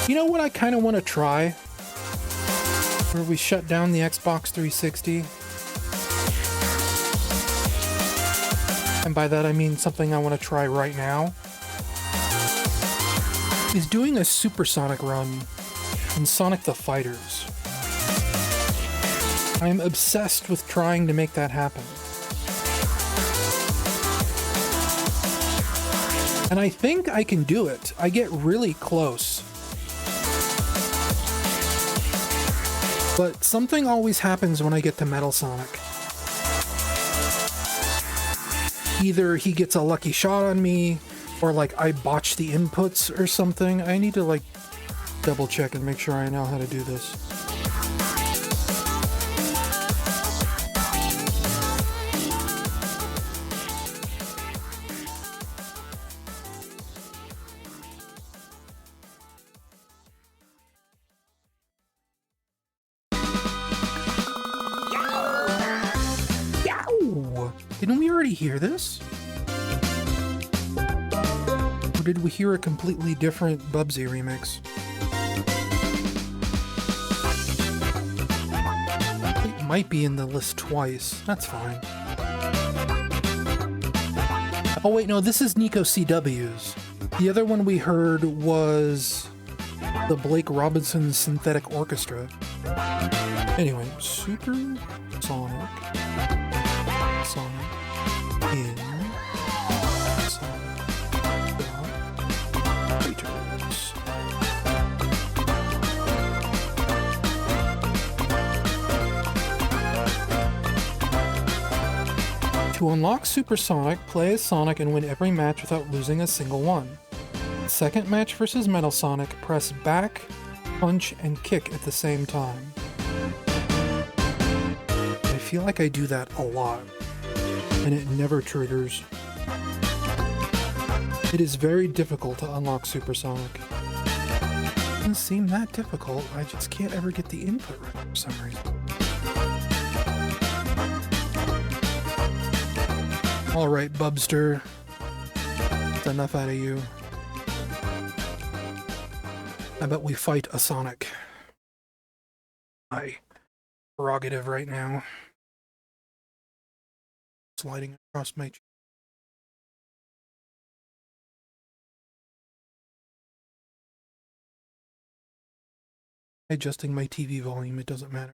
You know what I kind of want to try? Where we shut down the Xbox 360. And by that I mean something I want to try right now. Is doing a supersonic run in Sonic the Fighters. I'm obsessed with trying to make that happen. And I think I can do it. I get really close. But something always happens when I get to Metal Sonic. Either he gets a lucky shot on me, or like I botch the inputs or something. I need to like double check and make sure I know how to do this. Didn't we already hear this? Or did we hear a completely different Bubsy remix? It might be in the list twice. That's fine. Oh wait, no, this is Nico CW's. The other one we heard was the Blake Robinson Synthetic Orchestra. Anyway, Super Sonic. Sonic in Sonic Fighters. To unlock Super Sonic, play as Sonic and win every match without losing a single one. Second match versus Metal Sonic, press back, punch, and kick at the same time. I feel like I do that a lot, and it never triggers. It is very difficult to unlock Super Sonic. It doesn't seem that difficult, I just can't ever get the input right for some reason. Alright, Bubster. That's enough out of you. How about we fight a Sonic? My prerogative right now. Sliding across my... Adjusting my TV volume, it doesn't matter.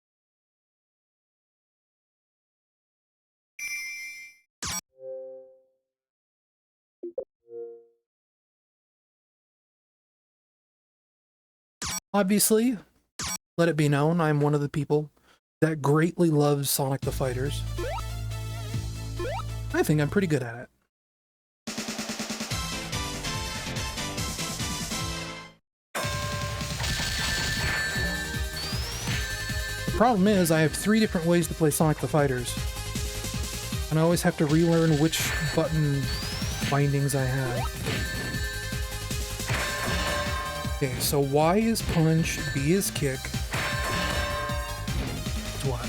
Obviously, let it be known, I'm one of the people that greatly loves Sonic the Fighters. I think I'm pretty good at it. The problem is, I have 3 different ways to play Sonic the Fighters. And I always have to relearn which button bindings I have. Okay, so Y is punch, B is kick. It's what?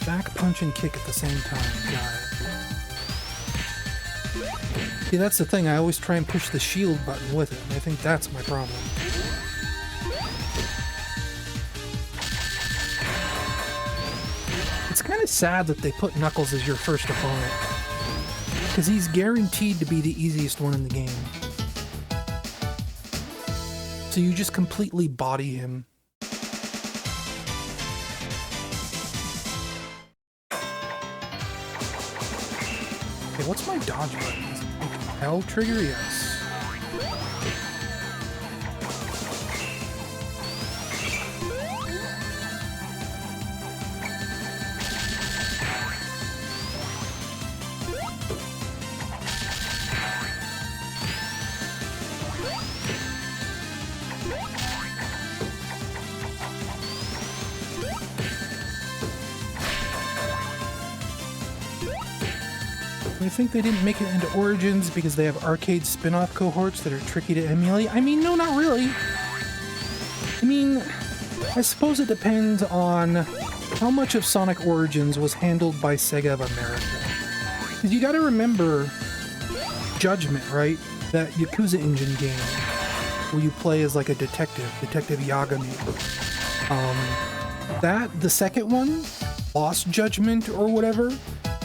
Back, punch, and kick at the same time. Got it. See, that's the thing, I always try and push the shield button with it, and I think that's my problem. It's kind of sad that they put Knuckles as your first opponent, because he's guaranteed to be the easiest one in the game. So you just completely body him. Okay, what's my dodge button? L trigger, yes. I think they didn't make it into Origins because they have arcade spin-off cohorts that are tricky to emulate. I mean, no, not really. I mean, I suppose it depends on how much of Sonic Origins was handled by Sega of America. Because you gotta remember Judgment, right? That Yakuza Engine game where you play as like a detective, Detective Yagami. The second one, Lost Judgment or whatever,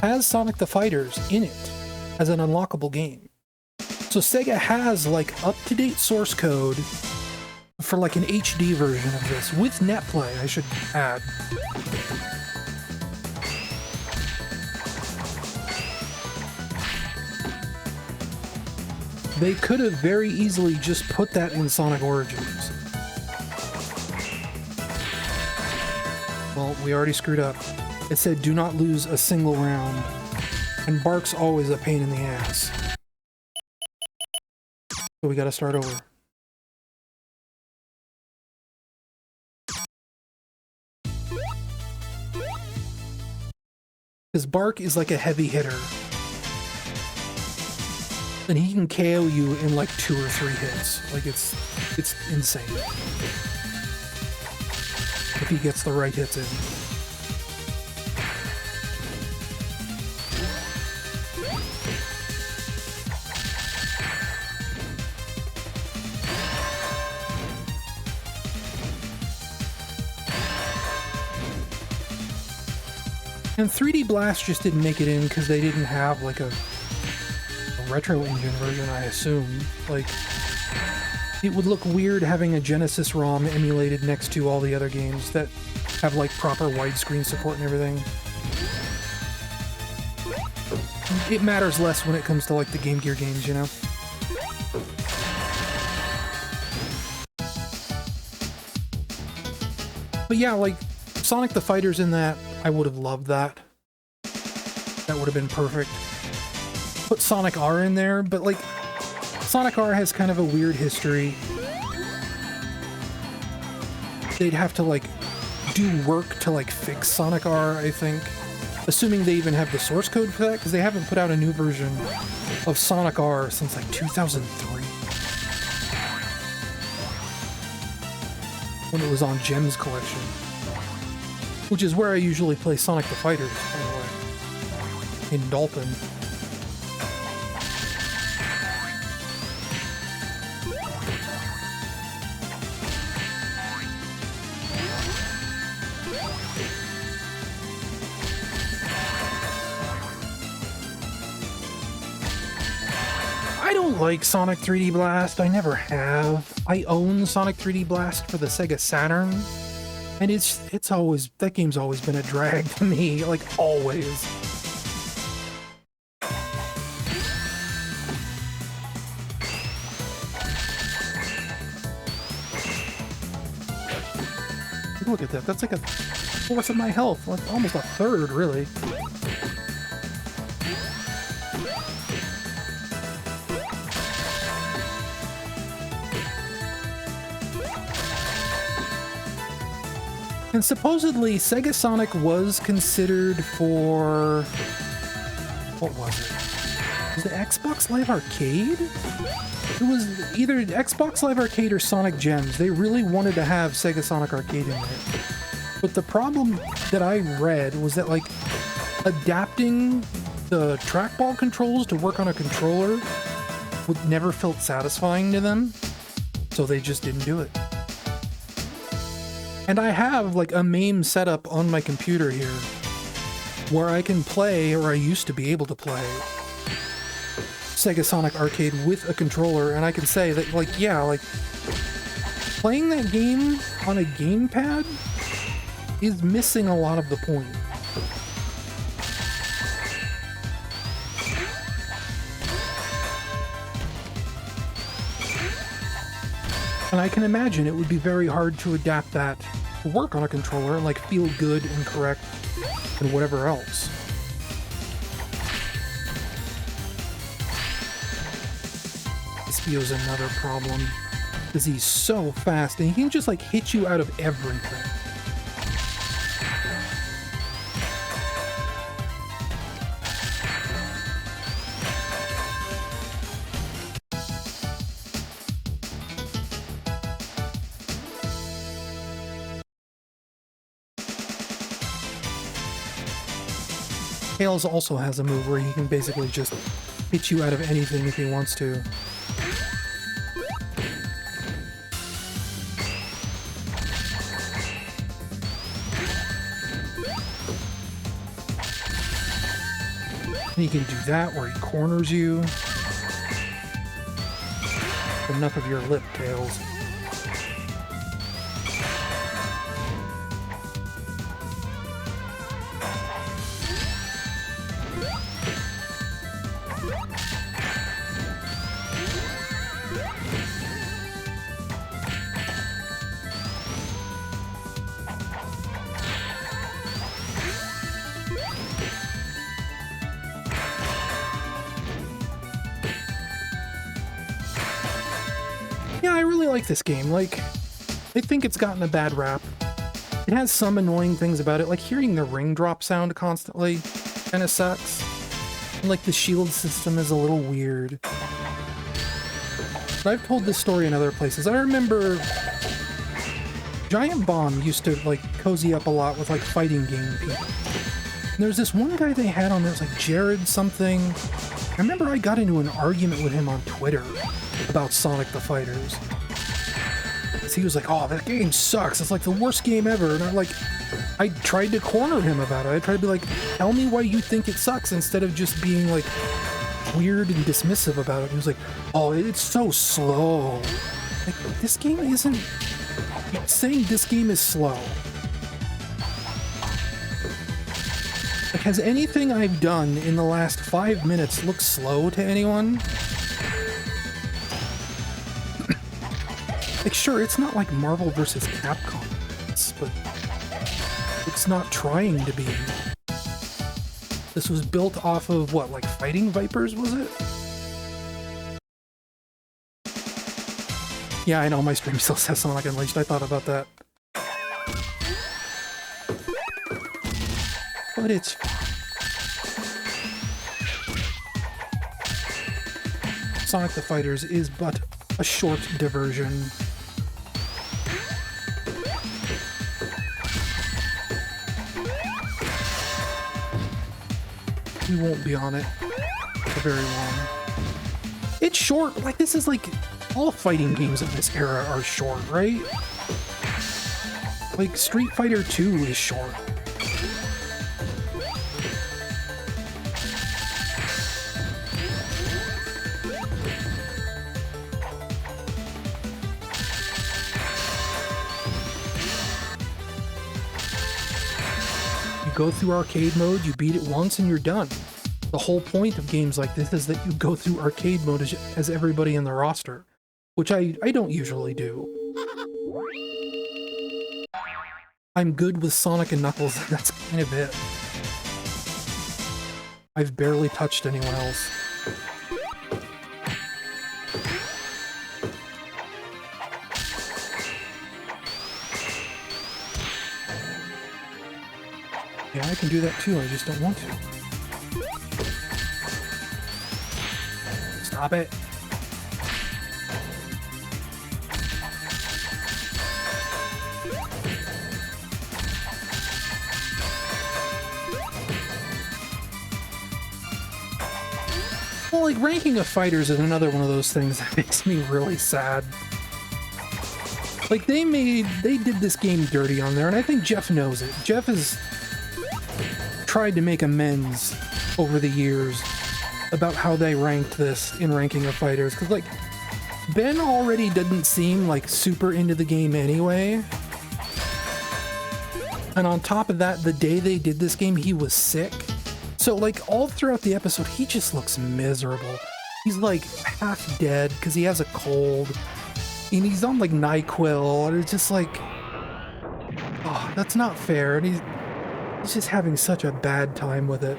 has Sonic the Fighters in it as an unlockable game. So Sega has like up-to-date source code for like an HD version of this, with netplay, I should add. They could have very easily just put that in Sonic Origins. Well, we already screwed up. It said do not lose a single round, and Bark's always a pain in the ass. So we gotta start over. Because Bark is like a heavy hitter. And he can KO you in like 2 or 3 hits. Like it's insane. If he gets the right hits in. And 3D Blast just didn't make it in because they didn't have like a retro engine version, I assume. Like, it would look weird having a Genesis ROM emulated next to all the other games that have like proper widescreen support and everything. It matters less when it comes to like the Game Gear games, you know? But yeah, like, Sonic the Fighters in that, I would have loved that. That would have been perfect. Put Sonic R in there, but like, Sonic R has kind of a weird history. They'd have to like do work to like fix Sonic R, I think. Assuming they even have the source code for that, because they haven't put out a new version of Sonic R since like 2003. When it was on Gems Collection. Which is where I usually play Sonic the Fighters, by the way. In Dalton. I don't like Sonic 3D Blast. I never have. I own Sonic 3D Blast for the Sega Saturn. And it's always, that game's always been a drag to me, like always. Look at that, that's like a fourth of my health, like almost a third, really. And supposedly, Sega Sonic was considered for... what was it? Was it Xbox Live Arcade? It was either Xbox Live Arcade or Sonic Gems. They really wanted to have Sega Sonic Arcade in there. But the problem that I read was that, like, adapting the trackball controls to work on a controller would never felt satisfying to them. So they just didn't do it. And I have, like, a MAME setup on my computer here where I can play, or I used to be able to play, Sega Sonic Arcade with a controller, and I can say that, like, yeah, like, playing that game on a gamepad is missing a lot of the point. And I can imagine it would be very hard to adapt that to work on a controller and like feel good and correct and whatever else. Espio's another problem because he's so fast and he can just like hit you out of everything. Tails also has a move where he can basically just hit you out of anything if he wants to. he can do that where he corners you. Enough of your lip, Tails. Yeah, I really like this game. Like, I think it's gotten a bad rap. It has some annoying things about it, like hearing the ring drop sound constantly kind of sucks. And, like, the shield system is a little weird. But I've told this story in other places. I remember Giant Bomb used to, like, cozy up a lot with, like, fighting game people. And there's this one guy they had on there, it was like Jared something. I remember I got into an argument with him on Twitter about Sonic the Fighters. He was like, oh, that game sucks. It's like the worst game ever. And I tried to corner him about it. I tried to be like, tell me why you think it sucks instead of just being like weird and dismissive about it. He was like, oh, it's so slow. Like, this game isn't... saying this game is slow. Like, has anything I've done in the last 5 minutes looked slow to anyone? Like, sure, it's not like Marvel vs. Capcom, but it's not trying to be. This was built off of, what, like Fighting Vipers, was it? Yeah, I know, my stream still says Sonic Unleashed. I thought about that. But it's... Sonic the Fighters is but a short diversion. We won't be on it for very long. It's short, like this is like, all fighting games of this era are short, right? Like Street Fighter 2 is short. Go through arcade mode, you beat it once and you're done. The whole point of games like this is that you go through arcade mode as everybody in the roster, which I don't usually do. I'm good with Sonic and Knuckles, and that's kind of it. I've barely touched anyone else. Yeah, I can do that too, I just don't want to. Stop it. Well, like, ranking of fighters is another one of those things that makes me really sad. Like, they did this game dirty on there, and I think Jeff knows it. Jeff has tried to make amends over the years about how they ranked this in ranking of fighters, because, like, Ben already didn't seem, like, super into the game anyway. And on top of that, the day they did this game, he was sick. So, like, all throughout the episode, he just looks miserable. He's, like, half dead because he has a cold. And he's on, like, NyQuil. And it's just like... oh, that's not fair. And he's just having such a bad time with it.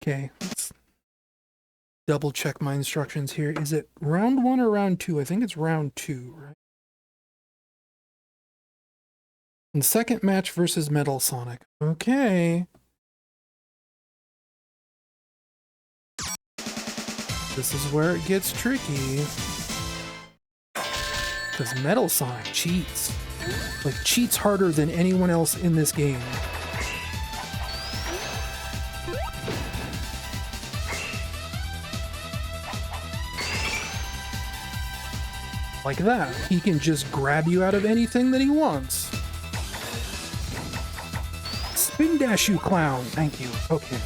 Okay, let's double check my instructions here. Is it round 1 or round 2? I think it's round 2, right? And second match versus Metal Sonic. Okay. This is where it gets tricky. Because Metal Sonic cheats. Like, cheats harder than anyone else in this game. Like that. He can just grab you out of anything that he wants. Spin dash, you clown. Thank you. Okay.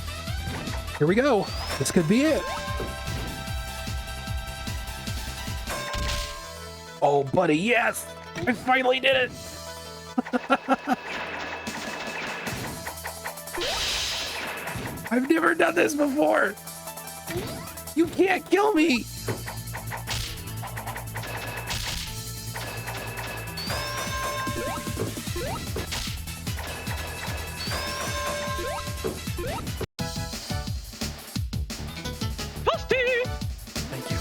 Here we go. This could be it. Oh, buddy, yes! I finally did it! I've never done this before! You can't kill me! Thank you.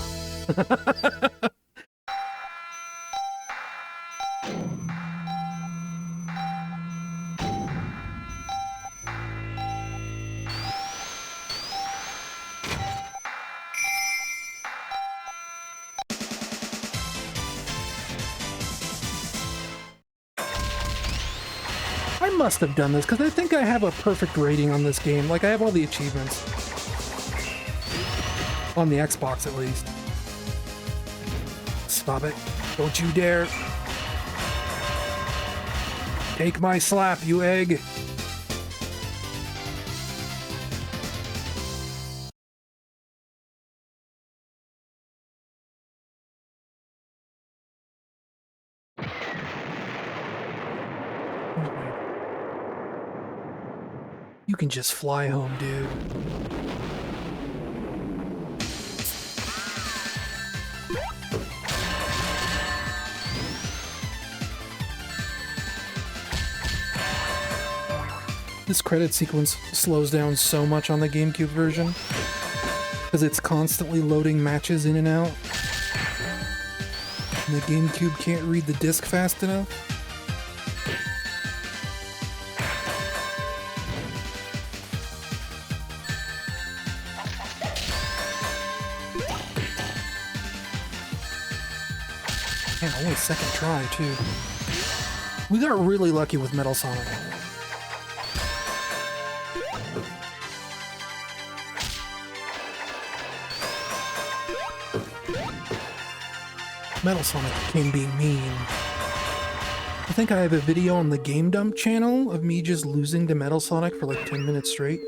I must have done this because I think I have a perfect rating on this game. Like, I have all the achievements. On the Xbox, at least. Stop it. Don't you dare. Take my slap, you egg. You can just fly home, dude. This credit sequence slows down so much on the GameCube version because it's constantly loading matches in and out. And the GameCube can't read the disc fast enough. Man, only second try, too. We got really lucky with Metal Sonic. Metal Sonic can be mean. I think I have a video on the Game Dump channel of me just losing to Metal Sonic for like 10 minutes straight.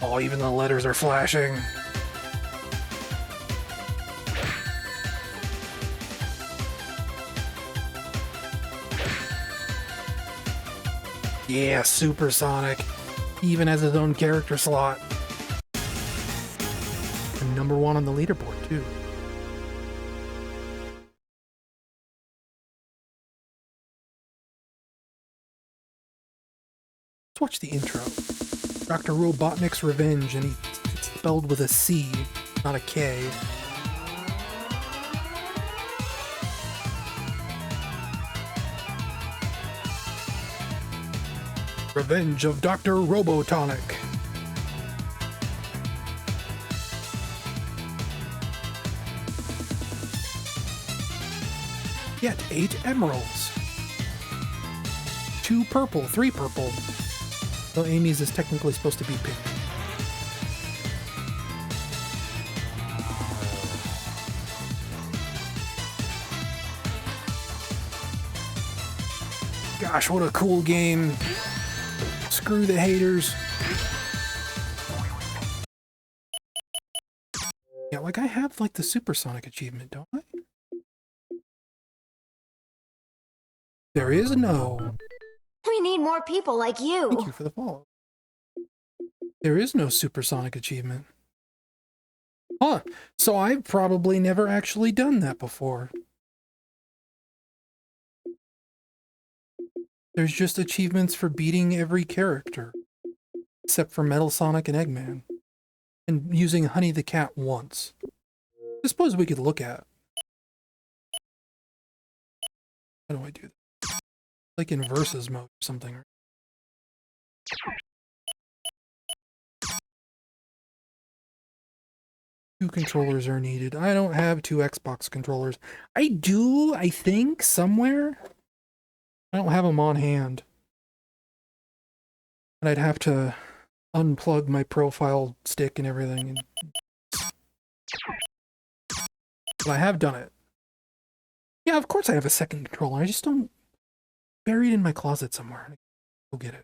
Oh, even the letters are flashing. Yeah, Super Sonic. He even has his own character slot. And #1 on the leaderboard, too. Let's watch the intro. Dr. Robotnik's Revenge, and it's spelled with a C, not a K. Revenge of Dr. Robotonic. Get 8 emeralds. 2 purple, 3 purple. Though Amy's is technically supposed to be pink. Gosh, what a cool game. Screw the haters. Yeah, like I have like the Supersonic achievement, don't I? There is no. We need more people like you. Thank you for the follow. There is no Supersonic achievement. Huh. So I've probably never actually done that before. There's just achievements for beating every character. Except for Metal Sonic and Eggman. And using Honey the Cat once. I suppose we could look at. How do I do that? Like in versus mode or something. 2 controllers are needed. I don't have 2 Xbox controllers. I do, I think, somewhere. I don't have them on hand. And I'd have to unplug my profile stick and everything. But I have done it. Yeah, of course I have a second controller. I just don't buried in my closet somewhere. Go get it.